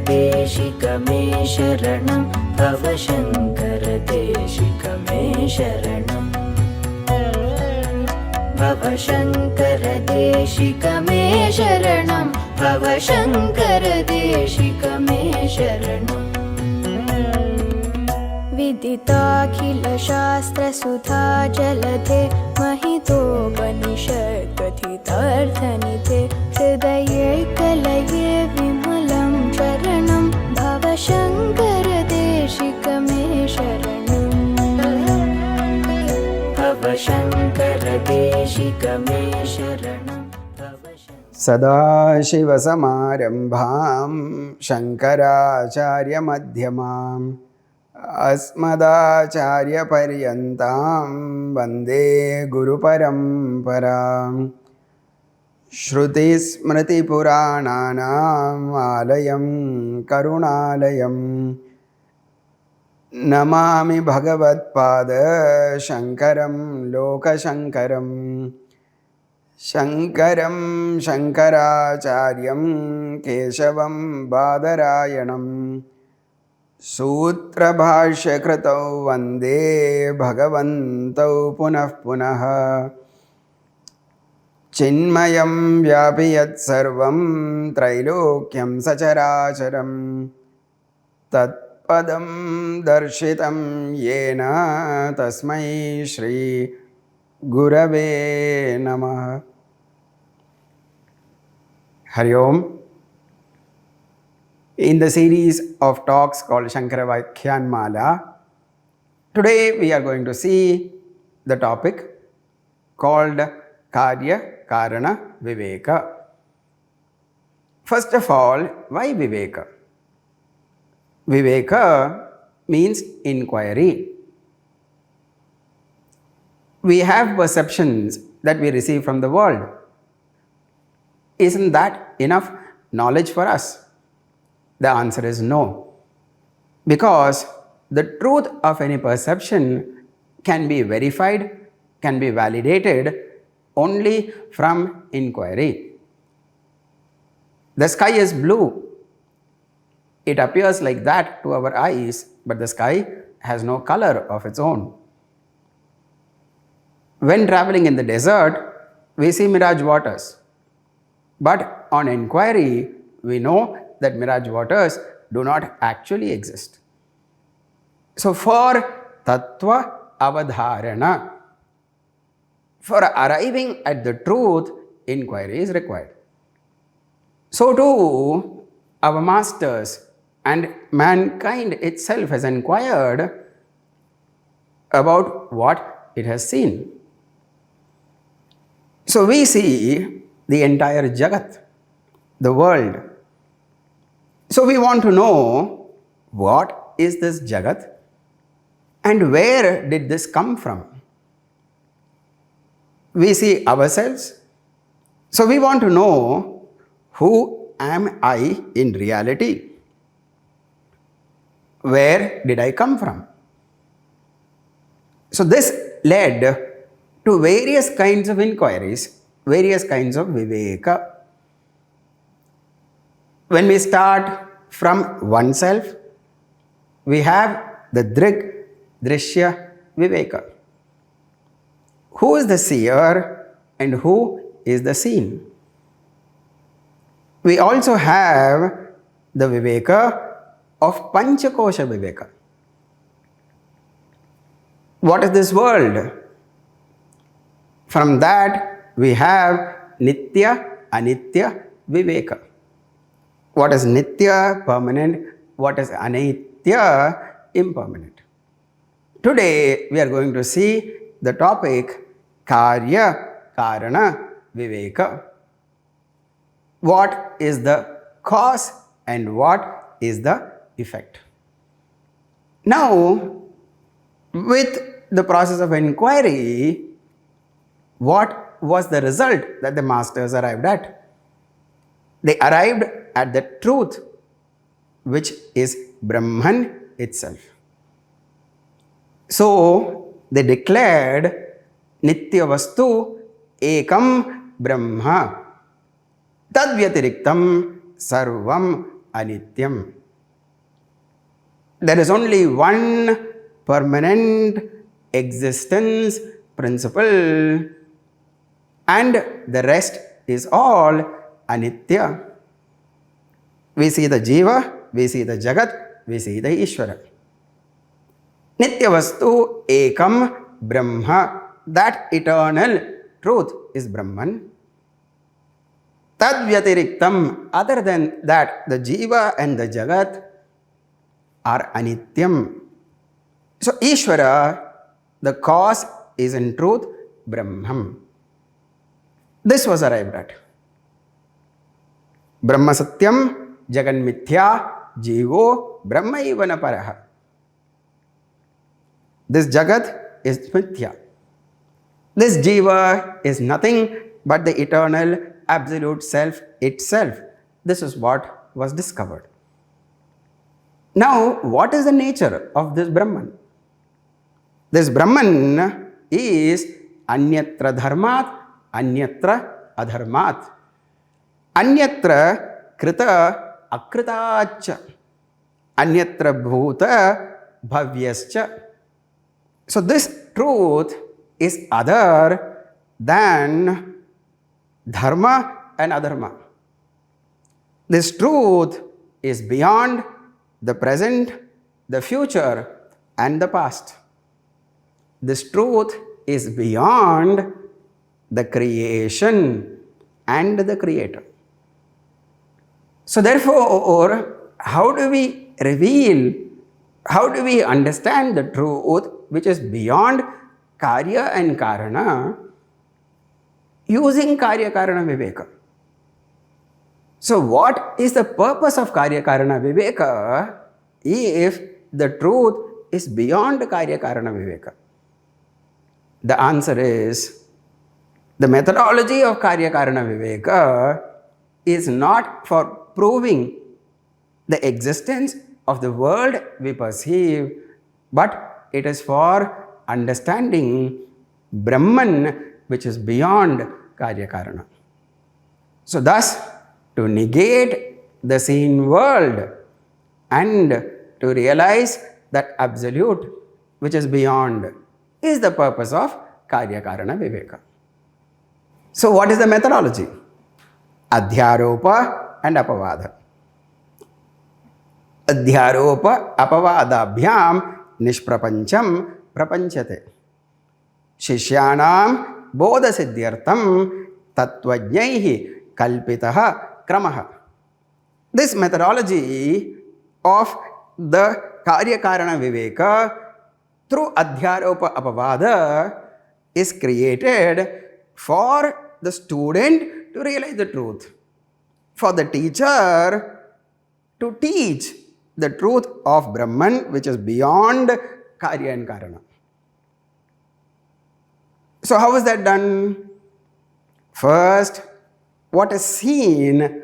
देशिक मे शरणं भवशङ्कर देशिक मे शरणं भवशङ्कर देशिक मे शरणं भवशङ्कर देशिक मे शरणं विदिताखिलशास्त्रसुधा जलधे महितोपनिषत्कथितार्थनिधे हृदये कलये विमलं शरणं भवशङ्कर देशिक मे शरणं भवशङ्कर देशिक मे शरणं सदाशिवसमारम्भां शङ्कराचार्यमध्यमाम् अस्मदाचार्यपर्यन्तां वन्दे गुरुपरम्पराम् श्रुतिस्मृतिपुराणानाम् आलयं करुणालयं नमामि भगवत्पाद शङ्करं लोकशङ्करं शङ्करं शङ्कराचार्यं केशवं बादरायणम् सूत्रभाष्यकृतौ वन्दे भगवन्तौ पुनः पुनः चिन्मयं व्यापि यत्सर्वं त्रैलोक्यं सचराचरं तत्पदं दर्शितं येन तस्मै श्री गुरवे नमः। हरि ओम। In the series of talks called Shankara Vakyanmala, today we are going to see the topic called Karya Karana Viveka. First of all, why Viveka? Viveka means inquiry. We have perceptions that we receive from the world. Isn't that enough knowledge for us? The answer is no, because the truth of any perception can be verified, can be validated only from inquiry. The sky is blue. It appears like that to our eyes, but the sky has no color of its own. When traveling in the desert, we see mirage waters, but on inquiry, we know that mirage waters do not actually exist. So for tattva avadharana, for arriving at the truth, inquiry is required. So too, our masters and mankind itself has inquired about what it has seen. So we see the entire Jagat, the world. So we want to know, what is this Jagat and where did this come from? We see ourselves. So we want to know, who am I in reality? Where did I come from? So this led to various kinds of inquiries, various kinds of viveka. When we start from oneself, we have the Drig, Drishya, Viveka. Who is the seer and who is the seen? We also have the Viveka of Panchakosha Viveka. What is this world? From that we have Nitya, Anitya, Viveka. What is Nitya, permanent? What is Anitya, impermanent? Today we are going to see the topic Karya Karana Viveka. What is the cause and what is the effect? Now, with the process of inquiry, what was the result that the masters arrived at? They arrived at the truth, which is Brahman itself. So they declared Nitya Vastu Ekam Brahma Tad Vyatiriktam Sarvam anityam. There is only one permanent existence principle, and the rest is all anitya. We see the jiva, we see the jagat, we see the Ishvara. Nitya vastu ekam brahma. That eternal truth is Brahman. Tad vyatiriktam. Other than that, the jiva and the jagat are anityam. So Ishvara, the cause, is in truth Brahman. This was arrived at. Brahma satyam, jagan mithya, jivo brahma ivana paraha. This jagat is mithya. This jiva is nothing but the eternal absolute self itself. This is what was discovered. Now, what is the nature of this Brahman? This Brahman is anyatra dharmat, anyatra adharmat. Anyatra krita akritacha. Anyatra bhuta bhavyascha. So this truth is other than dharma and adharma. This truth is beyond the present, the future, and the past. This truth is beyond the creation and the creator. So therefore, how do we reveal, how do we understand the truth which is beyond Karya and Karana using Karya Karana Viveka? So what is the purpose of Karya Karana Viveka if the truth is beyond Karya Karana Viveka? The answer is, the methodology of Karya Karana Viveka is not for proving the existence of the world we perceive, but it is for understanding Brahman, which is beyond Karya Karana. So thus, to negate the seen world and to realize that absolute which is beyond is the purpose of Karya Karana Viveka. So what is the methodology? Adhyaropa and Apavada. Adhyaropa apavadabhyam nishprapancham prapanchate. Shishyanam bodha siddhyartam tattvajnaihi kalpitaha kramaha. This methodology of the Karya Karana Viveka through Adhyaropa Apavada is created for the student to realize the truth, for the teacher to teach the truth of Brahman, which is beyond Karya and Karana. So how is that done? First, what is seen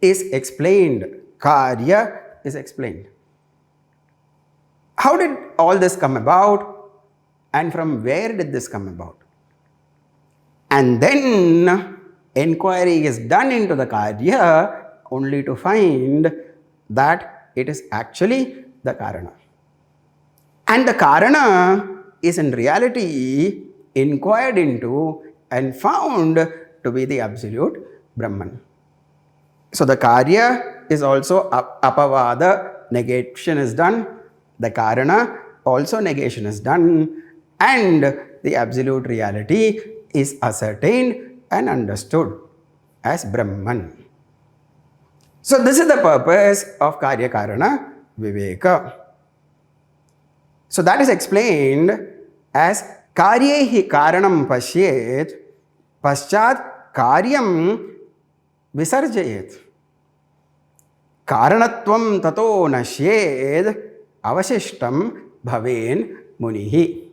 is explained. Karya is explained. How did all this come about, and from where did this come about? And then inquiry is done into the Karya only to find that it is actually the Karana. And the Karana is in reality inquired into and found to be the absolute Brahman. So the Karya is also Apavada, negation is done. The Karana, also negation is done. And the absolute reality is ascertained and understood as Brahman. So this is the purpose of Karya Karana Viveka. So that is explained as Karyehi Karanam Pashyet Paschat Karyam Visarjayet. Karanatvam tato nashyed avashishtam bhaven munihi.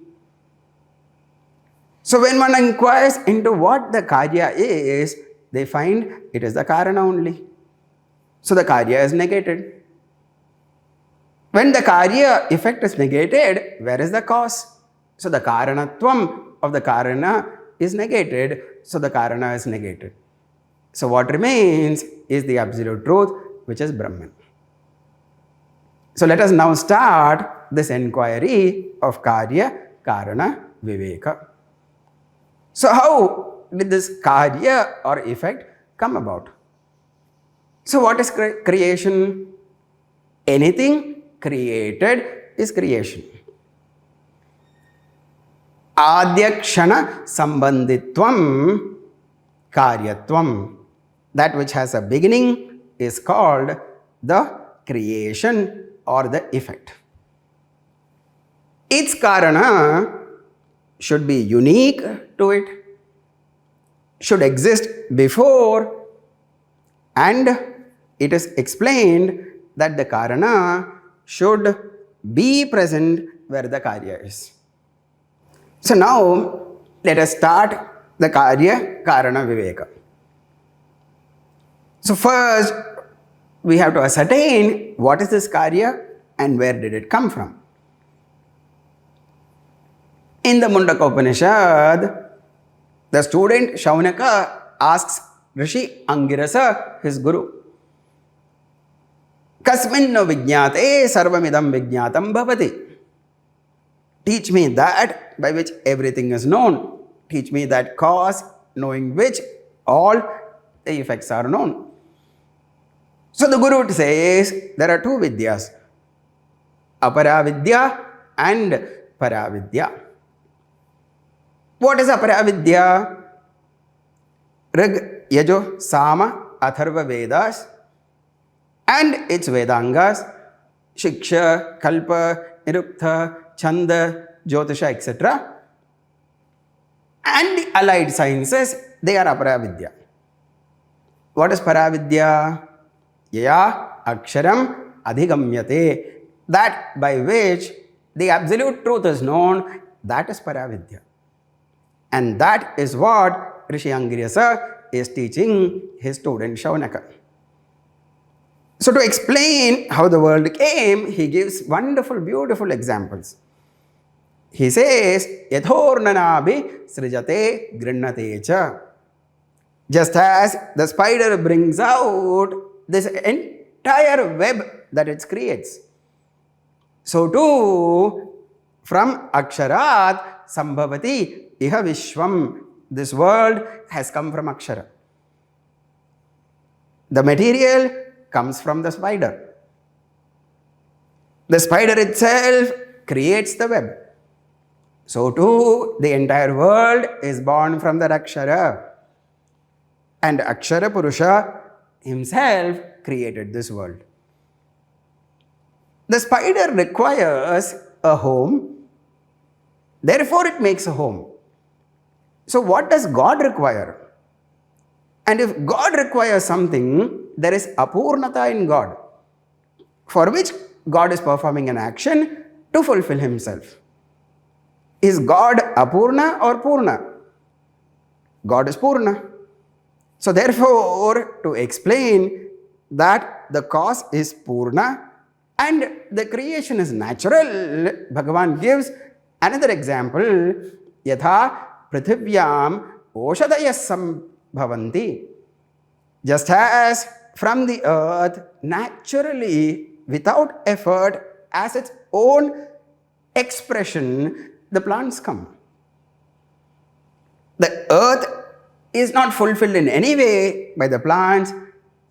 So when one inquires into what the Karya is, they find it is the Karana only. So the Karya is negated. When the Karya effect is negated, where is the cause? So the Karanatvam of the Karana is negated, so the Karana is negated. So what remains is the absolute truth, which is Brahman. So let us now start this inquiry of Karya, Karana, Viveka. So how did this Karya or effect come about? So what is creation? Anything created is creation. Adyakshana sambanditvam karyatvam. That which has a beginning is called the creation or the effect. Its karana should be unique to it, should exist before, and it is explained that the karana should be present where the karya is. So now let us start the karya karana viveka. So first we have to ascertain what is this karya and where did it come from. In the Mundaka Upanishad, the student Shaunaka asks Rishi Angirasa, his guru, Kasminno vijñāte sarvamidam vijñātam bhavati. Teach me that by which everything is known. Teach me that cause knowing which all the effects are known. So the guru says there are two vidyas, aparavidya and paravidya. What is aparavidya? Rig, Yajo, Sama, Atharva Vedas and its Vedangas, Shiksha, Kalpa, Nirukta, Chanda, Jyotisha, etc. And the allied sciences, they are aparavidya. What is paravidya? Yaya aksharam adhigamyate. That by which the absolute truth is known, that is paravidya. And that is what Rishi Angirasa is teaching his student Shaunaka. So to explain how the world came, he gives wonderful, beautiful examples. He says, Yathornanabi srijate grinnate cha. Just as the spider brings out this entire web that it creates, so too from aksharat sambhavati iha vishwam. This world has come from akshara. The material comes from the spider. The spider itself creates the web. So too the entire world is born from the akshara. And Akshara Purusha himself created this world. The spider requires a home, therefore it makes a home. So what does God require? And if God requires something, there is apurnata in God, for which God is performing an action to fulfill himself. Is God apurna or purna? God is purna. So therefore, to explain that the cause is purna and the creation is natural, Bhagavan gives another example. Yatha prithivyam oshadayas sambhavanti. Just as from the earth, naturally, without effort, as its own expression, the plants come. The earth is not fulfilled in any way by the plants,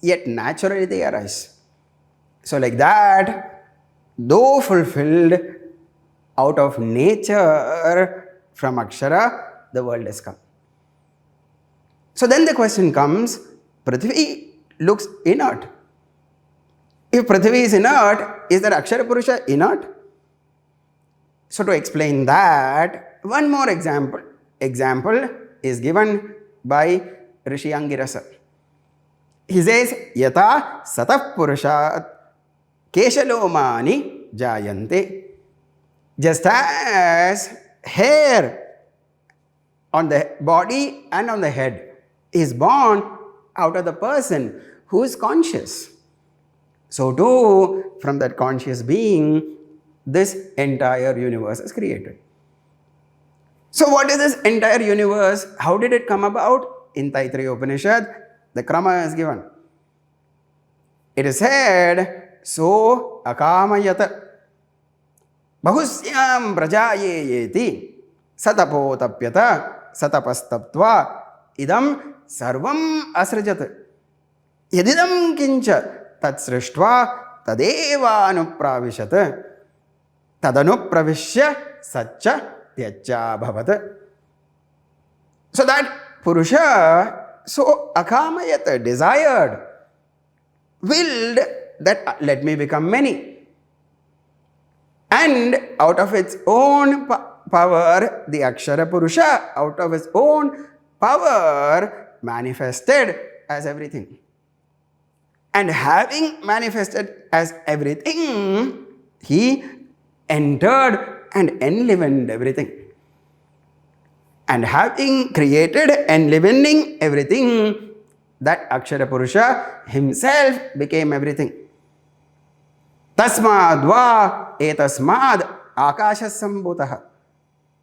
yet naturally they arise. So like that, though fulfilled out of nature from Akshara, the world has come. So then the question comes, Prithvi looks inert. If Prithvi is inert, is that Akshara Purusha inert? So to explain that, one more example is given by Rishi Angirasa. He says, Yata satah purushat keshalomani jayante. Just as hair on the body and on the head is born out of the person who is conscious, so too from that conscious being, this entire universe is created. So what is this entire universe? How did it come about? In Taittiriya Upanishad, the krama is given. It is said so akamayat bahusyaam prajayeyeti satapotapyata satapastaptva idam sarvam asrajat yadidam kincha tatsrishtva tadeva anupravishat tadanupravishya satcha tyajya bhavat. So that Purusha so akamayat, desired, willed that let me become many. And out of its own power, the Akshara Purusha, out of its own power, manifested as everything. And having manifested as everything, he entered and enlivened everything. And having created and enlivening everything, that Akshara Purusha himself became everything. Tasmad va etasmad akashas sambhutah.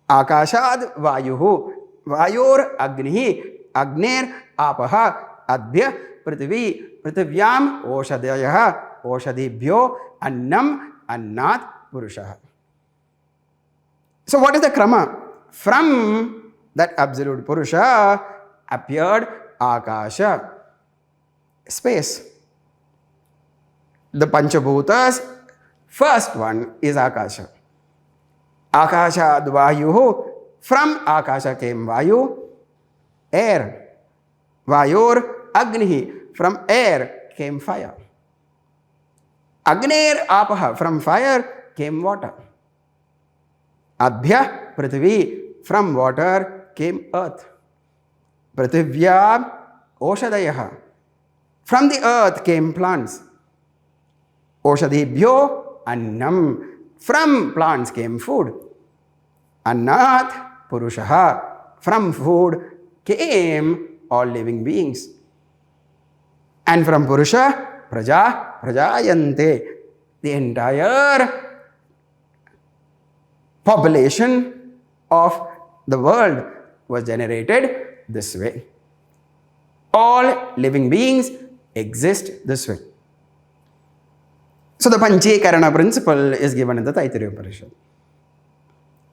Akashad vayuhu. Vayor agnihi. Agner apaha. Adbhya prithvi. Prithvyam oshadayah. Oshadibhyo annam annat Purusha. So what is the krama? From that absolute Purusha appeared Akasha, space. The Panchabhutas, first one is Akasha. Akashad Vayuhu, from Akasha came Vayu, air. Vayor Agnihi, from air came fire. Agner Apaha, from fire came water. Adbhya Prithvi, from water came earth. Prithivya Oshadayaha, from the earth came plants. Oshadibhyo Annam, from plants came food. Annat Purushaha, from food came all living beings. And from Purusha, Praja, Prajayante, the entire population of the world was generated this way. All living beings exist this way. So the Panchekarana principle is given in the Taittiriya Upanishad.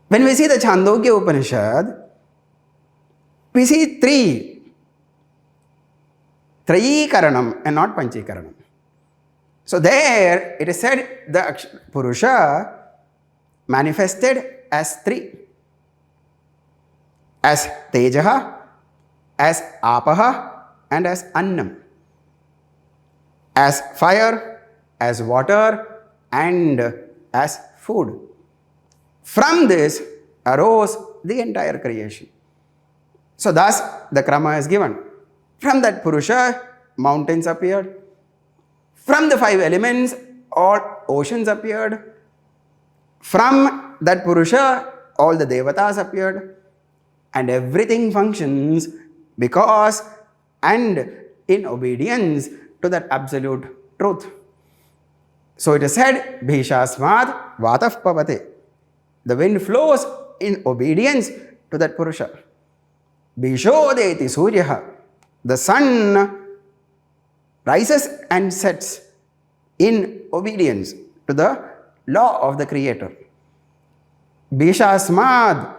When we see the Chandogya Upanishad, we see three Karanam and not Panchekaranam. So there it is said the Purusha manifested as three. As Tejaha, as Apaha, and as Annam. As fire, as water, and as food. From this arose the entire creation. So thus the krama is given. From that Purusha, mountains appeared. From the five elements, all oceans appeared. From that Purusha, all the devatas appeared. And everything functions because and in obedience to that absolute truth. So it is said, Bhishasmad Vataf Pavate. The wind flows in obedience to that Purusha. Bhishodeti Suryaha. The sun rises and sets in obedience to the law of the Creator. Bhishasmad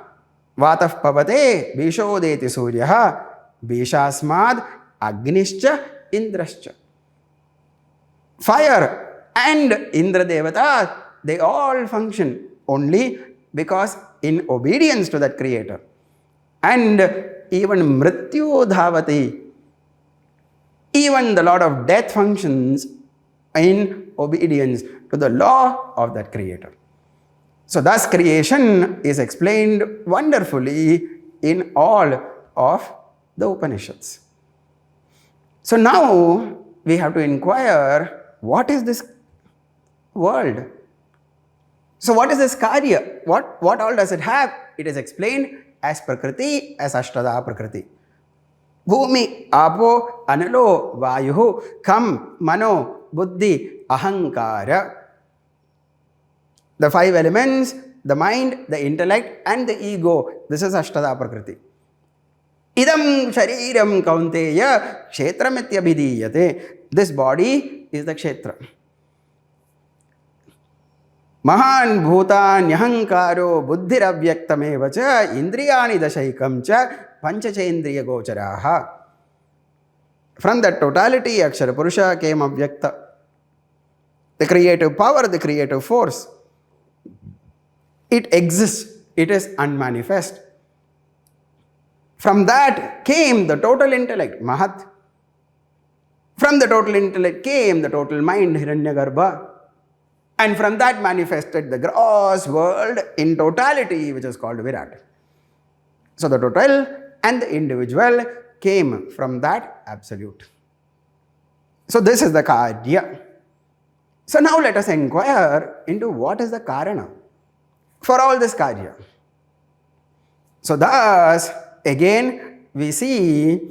Vataf Pavate Bhishodeti Suryaha Bhishasmad Agnischa Indrascha. Fire and Indra Devata, they all function only because in obedience to that Creator. And even Mrityu Dhavati, even the Lord of Death functions in obedience to the law of that Creator. So thus creation is explained wonderfully in all of the Upanishads. So now we have to inquire, what is this world? So what is this Karya? What all does it have? It is explained as Prakriti, as Ashtada Prakriti. Bhumi, Apo, Analo, Vayuhu, Kam, Mano, Buddhi, Ahankara. The five elements, the mind, the intellect, and the ego. This is Ashtada Prakriti. Idam shariram kaunteya kshetramityabhidiyate. This body is the kshetra. Mahan bhutanyahangkaro buddhiravyaktameva cha indriyani dashaikam cha panchachendriya gocharaha. From that totality, Akshara Purusha came Avyakta. The creative power, the creative force. It exists. It is unmanifest. From that came the total intellect, Mahat. From the total intellect came the total mind, Hiranyagarbha. And from that manifested the gross world in totality, which is called Virat. So the total and the individual came from that absolute. So this is the Karya. So now let us inquire into what is the Karana for all this Karya. So thus, again, we see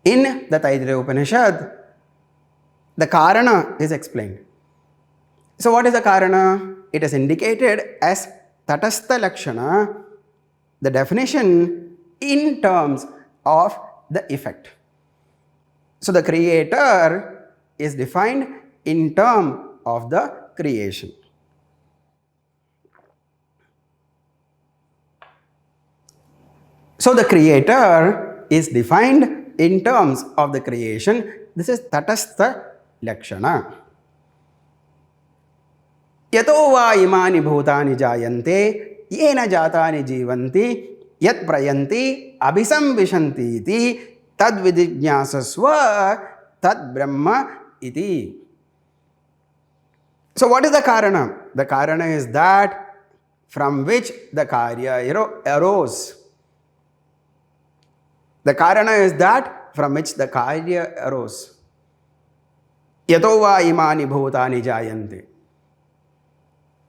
in the Taittiriya Upanishad, the Karana is explained. So what is the Karana? It is indicated as Tatastha Lakshana, the definition in terms of the effect. So the creator is defined in terms of the creation. So the creator is defined in terms of the creation. This is Tatastha Lakshana. Yato va imani bhutani jayante yena jatani jivanti yat prayanti abhisambhishanti iti tad vidijñāsasva tad brahma iti. So what is the Karana? The Karana is that from which the Karya arose. The Karana is that from which the Karya arose. Yato va imani bhutani jayante.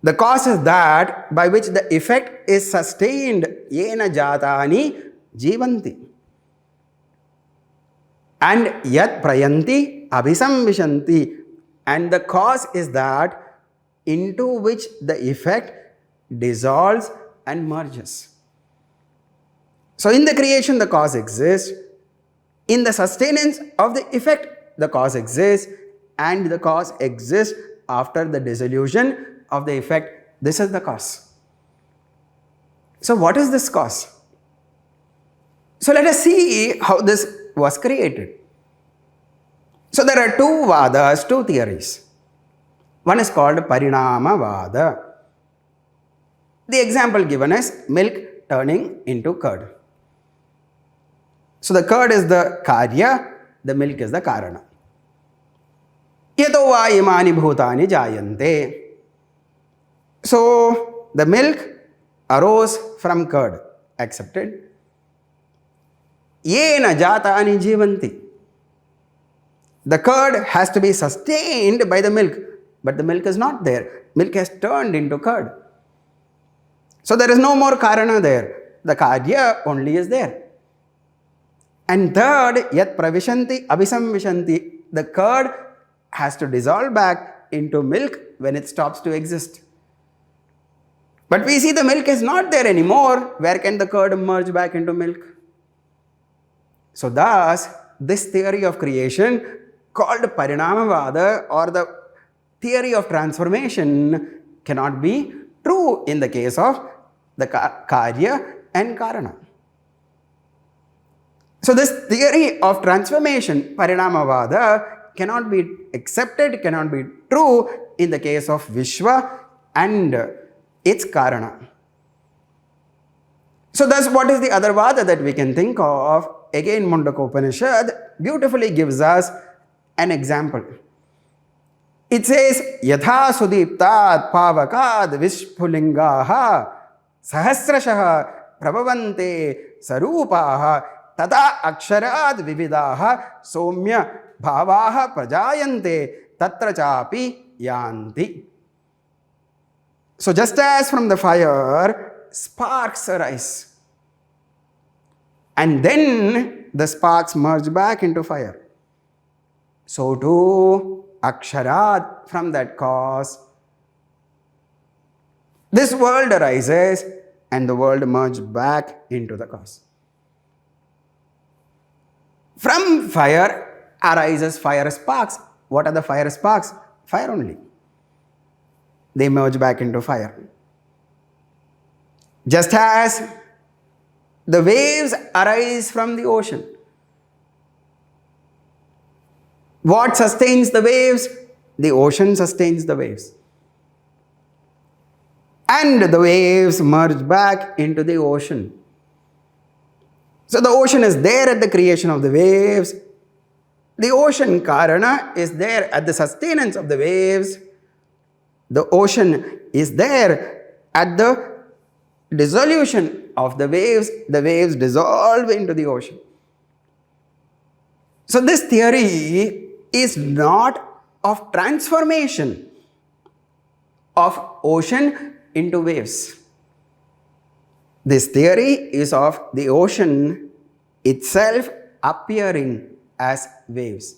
The cause is that by which the effect is sustained. Yena jatani jivanti. And yat prayanti abhisambhishanti. And the cause is that into which the effect dissolves and merges. So in the creation the cause exists. In the sustenance of the effect the cause exists. And the cause exists after the dissolution of the effect. This is the cause. So what is this cause? So let us see how this was created. So there are two vadas, two theories. One is called Parinama Vada. The example given is milk turning into curd. So the curd is the Karya, the milk is the Karana. Yato va imani bhutani jayante. So the milk arose from curd, accepted. Yena jatani jivanti. The curd has to be sustained by the milk, but the milk is not there. Milk has turned into curd. So there is no more Karana there. The Karya only is there. And third, yat pravishanti abhisambhishanti. The curd has to dissolve back into milk when it stops to exist. But we see the milk is not there anymore. Where can the curd merge back into milk? So thus, this theory of creation called Parinamavada or the theory of transformation cannot be true in the case of the Karya and Karana. So this theory of transformation, Parinamavada, cannot be accepted, cannot be true in the case of Vishwa and its Karana. So thus what is the other Vada that we can think of? Again, Mundaka Upanishad beautifully gives us an example. It says, Yatha sudiptat pavakad vishpulingaha sahasrashaha prabhavante sarupaha tata aksharad vividaha somya bhavaha prajayante tatra chapi yanti. So just as from the fire sparks arise and then the sparks merge back into fire, so too aksharat, from that cause this world arises and the world merges back into the cause. From fire arises fire sparks. What are the fire sparks? Fire only. they merge back into fire. Just as the waves arise from the ocean, what sustains the waves? The ocean sustains the waves. And the waves merge back into the ocean. So the ocean is there at the creation of the waves. The ocean Karana is there at the sustenance of the waves. The ocean is there at the dissolution of the waves. The waves dissolve into the ocean. So this theory is not of transformation of ocean into waves. This theory is of the ocean itself appearing as waves.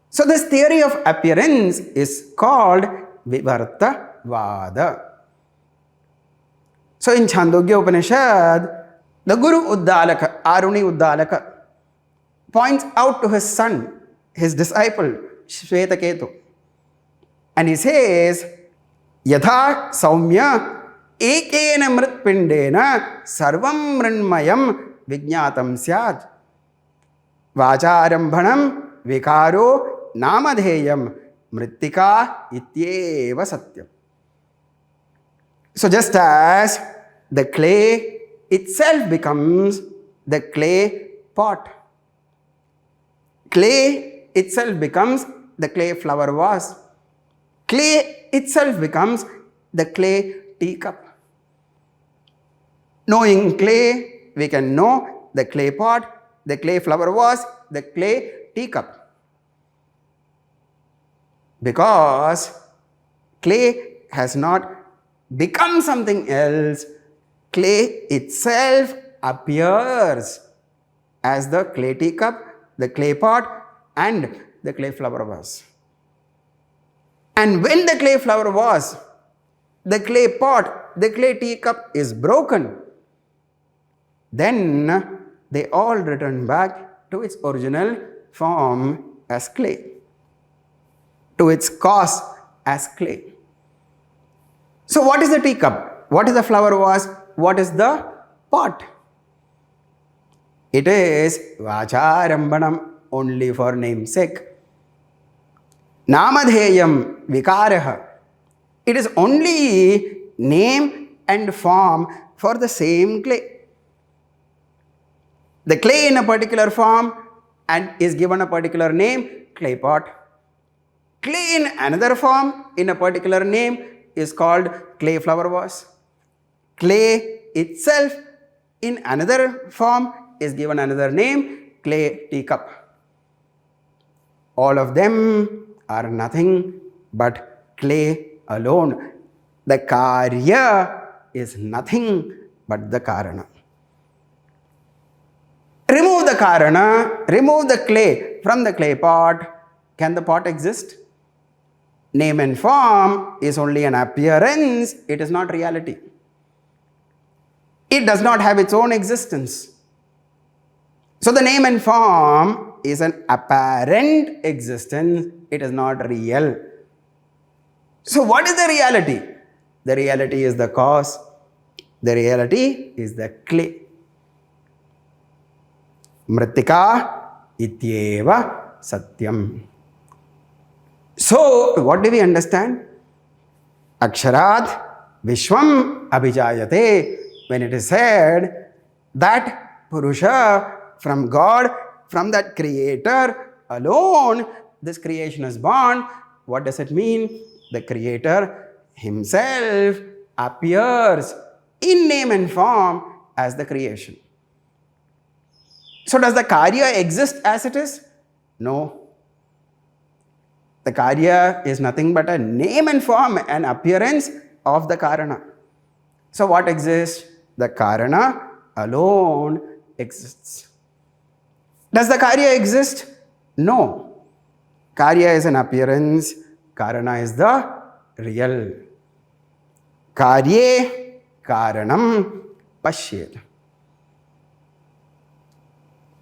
So this theory of appearance is called Vivartavada. So in Chandogya Upanishad, the Guru Uddalaka, Aruni Uddalaka, points out to his son, his disciple, Shvetaketu. And he says, Yatha Saumya Ekena Mritpindena Sarvam Mrinmayam Vijnatam Syat Vacharambhanam Vikaro Namadheyam Mrittika Ityeva Satyam. So just as the clay itself becomes the clay pot, clay itself becomes the clay flower vase, clay itself becomes the clay teacup. Knowing clay, we can know the clay pot, the clay flower vase, the clay teacup. Because clay has not become something else, clay itself appears as the clay teacup, the clay pot, and the clay flower vase. And when the clay flower vase, the clay pot, the clay teacup is broken, then they all return back to its original form as clay, to its cause as clay. So what is the teacup? What is the flower vase? What is the pot? It is Vacharambanam, only for namesake. Namadheyam Vikaraha. It is only name and form for the same clay. The clay in a particular form and is given a particular name, clay pot. Clay in another form, in a particular name, is called clay flower vase. Clay itself in another form is given another name, clay teacup. All of them are nothing but clay alone. The Karya is nothing but the Karana. Remove the Karana, remove the clay from the clay pot. Can the pot exist? Name and form is only an appearance, it is not reality. It does not have its own existence. So the name and form is an apparent existence, it is not real. So what is the reality? The reality is the cause. The reality is the clay. Mrittika ityeva satyam. So what do we understand? Aksharat Vishwam Abhijayate. When it is said that Purusha from God, from that Creator alone, this creation is born. What does it mean? The Creator Himself appears in name and form as the creation. So does the Karya exist as it is? No. The Karya is nothing but a name and form, an appearance of the Karana. So what exists? The Karana alone exists. Does the Karya exist? No. Karya is an appearance, Karana is the real. Karye Karanam Pashyet.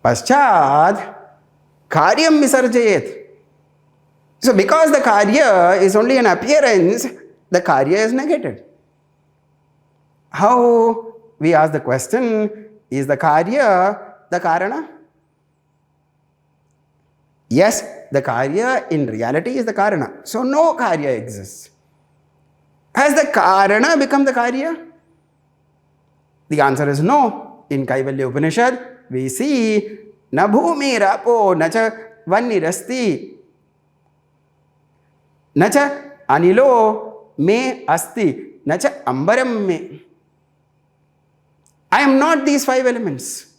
Paschad Karyam Visarjayet. So because the Karya is only an appearance, the karya is negated. How? We ask the question, is the karya the karana? Yes, the karya in reality is the karana. So no karya exists. Has the karana become the karya? The answer is no. In Kaivalya Upanishad, we see na bhumi rapo na cha vannirasti na cha anilo me asti na cha ambaram me. I am not these five elements.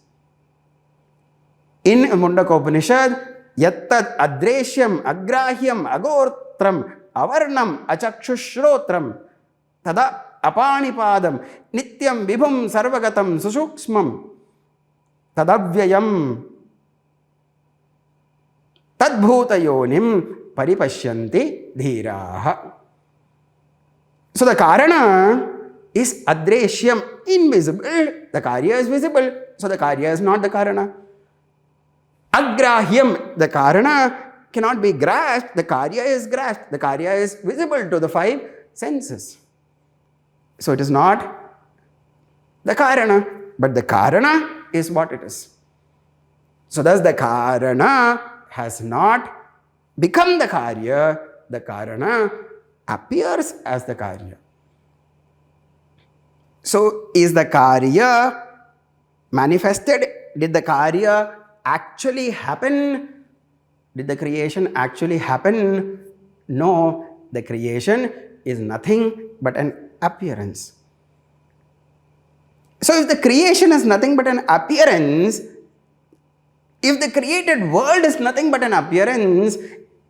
In Mundaka Upanishad, yattad adreshyam agrahyam agortram avarnam achakshushrotam tada apanipadam nityam vibhum sarvagatam susuksmam tadavyayam tadbhutayonim paripashyanti dhiraha. So the karana is adreshyam, invisible. The karya is visible, so the karya is not the karana. Agrahyam, the karana cannot be grasped, the karya is grasped. The karya is visible to the five senses. So it is not the karana, but the karana is what it is. So thus the karana has not become the karana appears as the karya. So is the karya manifested? Did the karya actually happen? Did the creation actually happen? No, the creation is nothing but an appearance. So if the creation is nothing but an appearance, if the created world is nothing but an appearance,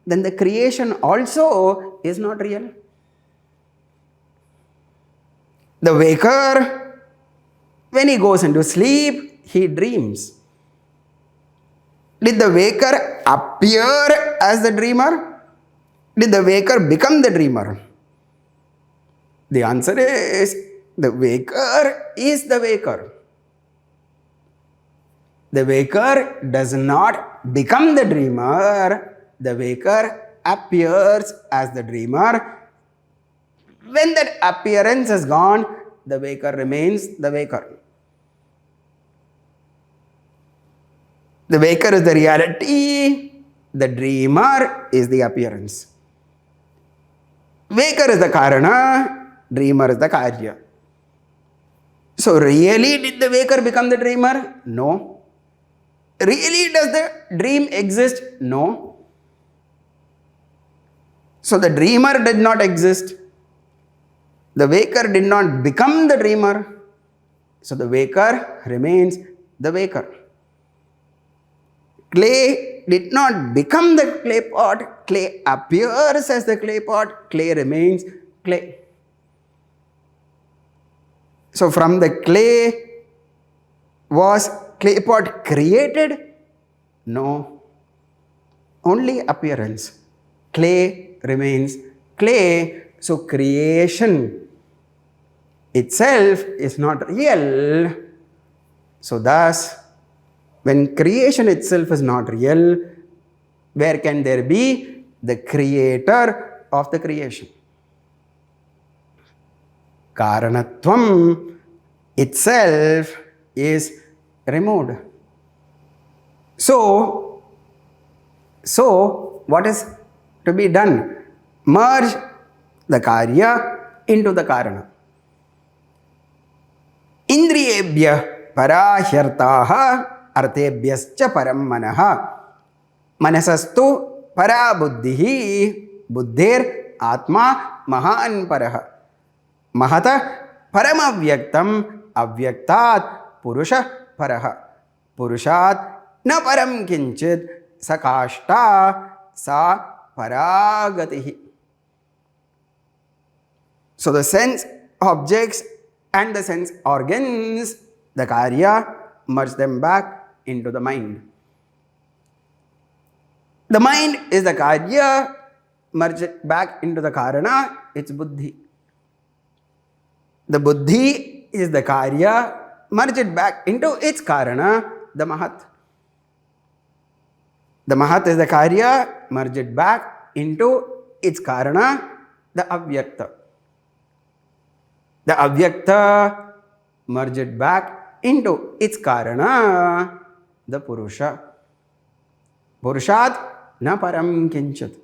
then the creation also is not real. The waker, when he goes into sleep, he dreams. Did the waker appear as the dreamer? Did the waker become the dreamer? The answer is, the waker is the waker. The waker does not become the dreamer. The waker appears as the dreamer. When that appearance is gone, the waker remains the waker. The waker is the reality, the dreamer is the appearance. Waker is the karana, dreamer is the karya. So really, did the waker become the dreamer? No. Really, does the dream exist? No. So the dreamer did not exist. The waker did not become the dreamer. So the waker remains the waker. Clay did not become the clay pot. Clay appears as the clay pot. Clay remains clay. So from the clay, was clay pot created? No. Only appearance. Clay remains clay. So creation itself is not real. So thus, when creation itself is not real, where can there be the creator of the creation? Karanatvam itself is removed. So what is to be done? Merge the karya into the karana. Indriyebhya parahyartaha artebhyascha param manaha manasastu para buddhihi buddhir atma mahan paraha mahata paramavyaktam avyaktat purusha paraha purushat na param kinchit sakashta sa paragatihi. So the sense objects and the sense organs, the karya, merge them back into the mind. The mind is the karya, merge it back into the karana, it's buddhi. The buddhi is the karya, merge it back into its karana, the mahat. The mahat is the karya, merge it back into its karana, the avyakta. The Avyakta merged back into its Karana, the Purusha. Purushat na param kinchit.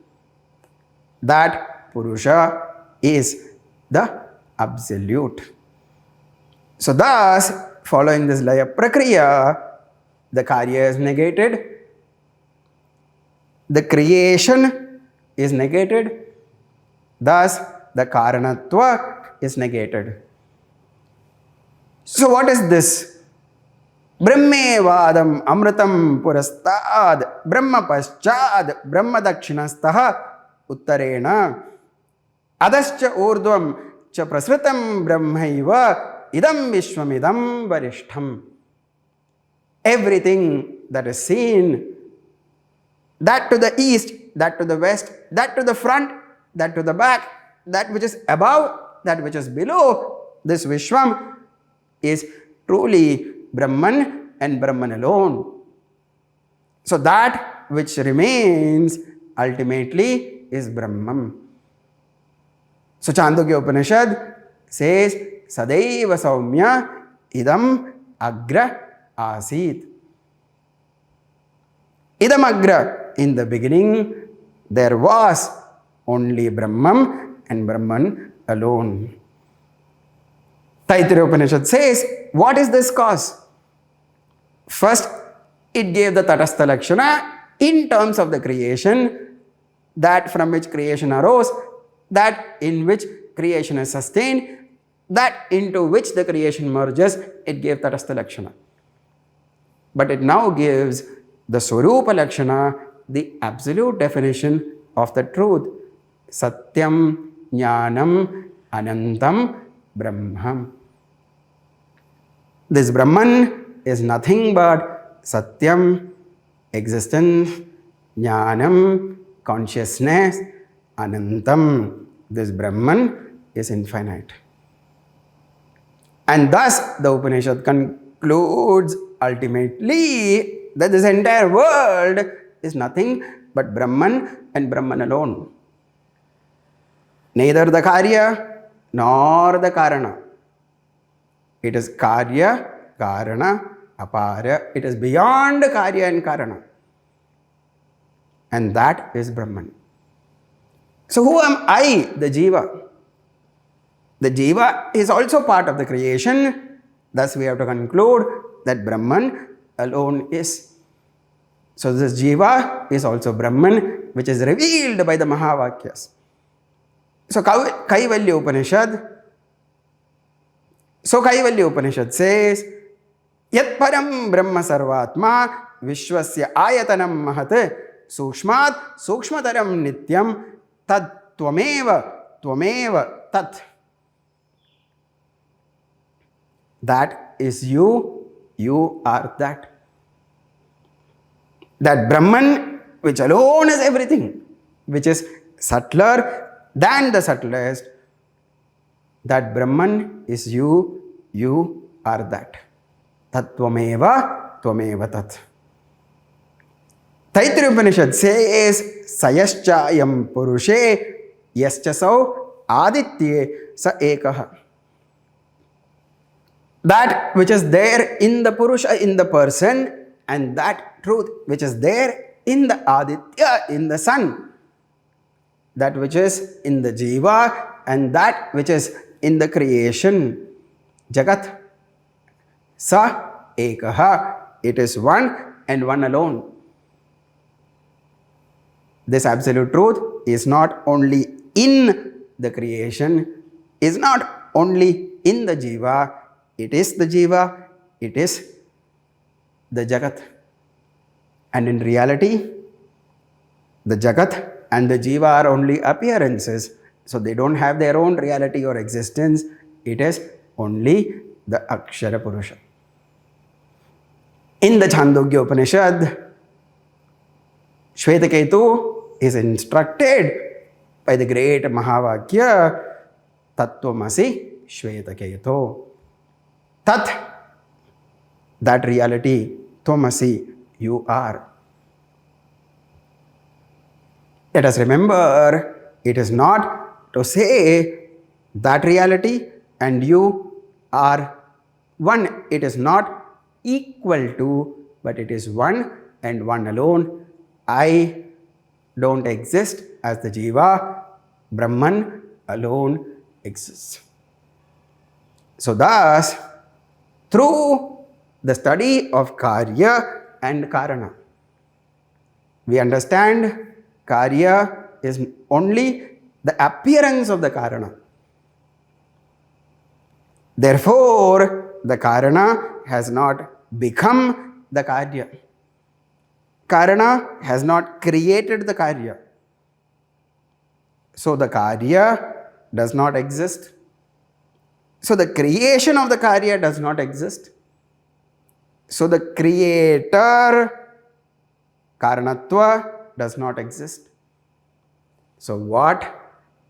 That Purusha is the Absolute. So thus, following this Laya Prakriya, the Karya is negated, the creation is negated, thus the Karanatva is negated. So what is this? Brahmevadam amritam purastad brahma paschad brahma dakshinastaha uttarena adascha urdvam cha prasritam brahmaiva idam vishwamidam varishtham. Everything that is seen, that to the east, that to the west, that to the front, that to the back, that which is above, that which is below, this Vishwam is truly Brahman and Brahman alone. So that which remains ultimately is Brahman. So Chandogya Upanishad says, Sadaiva Saumya idam agra asit. Idam agra, in the beginning there was only Brahman and Brahman alone. Taittiriya Upanishad says, what is this cause? First, it gave the Tatastha Lakshana in terms of the creation, that from which creation arose, that in which creation is sustained, that into which the creation merges, it gave Tatastha Lakshana. But it now gives the Swarupa Lakshana, the absolute definition of the truth. Satyam, Jnanam, Anantam, Brahmam. This Brahman is nothing but Satyam, existence, Jnanam, consciousness, Anantam. This Brahman is infinite. And thus the Upanishad concludes ultimately that this entire world is nothing but Brahman and Brahman alone. Neither the Karya nor the Karana. It is Karya, Karana, Apara. It is beyond Karya and Karana. And that is Brahman. So who am I, the Jiva? The Jiva is also part of the creation. Thus we have to conclude that Brahman alone is. So this Jiva is also Brahman, which is revealed by the Mahavakyas. So Kaivalya Upanishad says, Yat param brahma sarvatma vishwasya ayatanam mahat sukshmat sukshmataram nityam tad tvameva tat. That is you, you are that. That Brahman, which alone is everything, which is subtler than the subtlest, that Brahman is you, you are that. Tat tvameva, tvameva tat. Taittiriya Upanishad says, Sayaschayam purushe yaschasau aditye sa ekaha. That which is there in the Purusha, in the person, and that truth which is there in the Aditya, in the sun, that which is in the Jiva, and that which is in the creation, Jagat, Sa Ekaha. It is one and one alone. This absolute truth is not only in the creation, is not only in the Jiva, it is the Jiva, it is the Jagat. And in reality, the Jagat and the Jiva are only appearances. So they don't have their own reality or existence. It is only the Akshara Purusha. In the Chandogya Upanishad, Shvetaketu is instructed by the great Mahavakya, Tattvamasi Shvetaketu. Tat, that reality, Tvamasi, you are. Let us remember, it is not to say that reality, and you are one. It is not equal to, but it is one and one alone. I don't exist as the Jiva, Brahman alone exists. So thus, through the study of Karya and Karana, we understand Karya is only the appearance of the Karana. Therefore, the Karana has not become the Karya. Karana has not created the Karya. So the Karya does not exist. So the creation of the Karya does not exist. So the creator, Karanatva, does not exist. So what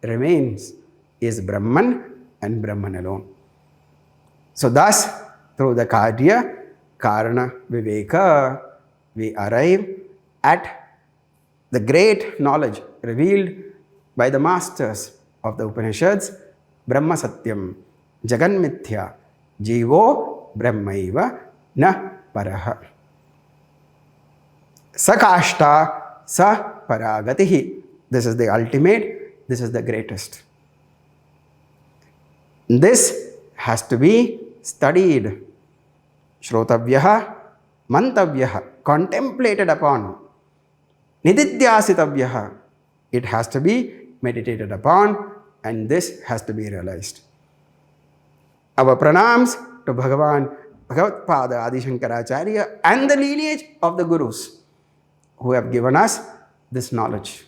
remains is Brahman and Brahman alone. So thus, through the Karya, Karana, Viveka, we arrive at the great knowledge revealed by the masters of the Upanishads, Brahma Satyam, Jagan Mithya, Jivo Brahmaiva Na Paraha. Sakashta Sa Paragatihi. This is the ultimate, this is the greatest. This has to be studied. Shrotavyaha, Mantavyaha, contemplated upon. Nididhyasitavyaha, it has to be meditated upon, and this has to be realized. Our pranams to Bhagavan Bhagavatpada Adi Shankaracharya and the lineage of the Gurus who have given us this knowledge.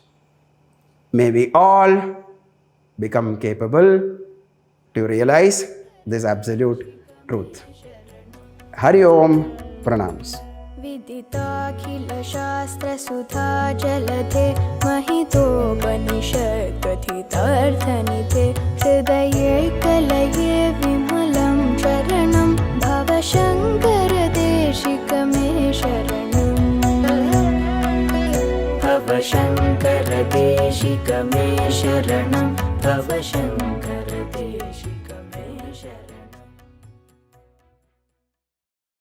May we all become capable to realize this absolute truth. Hari Om Pranams. विदिताखिल शास्त्र सुधा जलधे महितोपनिषत् कथितार्थनिधे हृदये कलये विमलं शरणं भवशङ्कर देशिकमे शरणं भवशङ्कर देशिकमे शरणं भवशङ्कर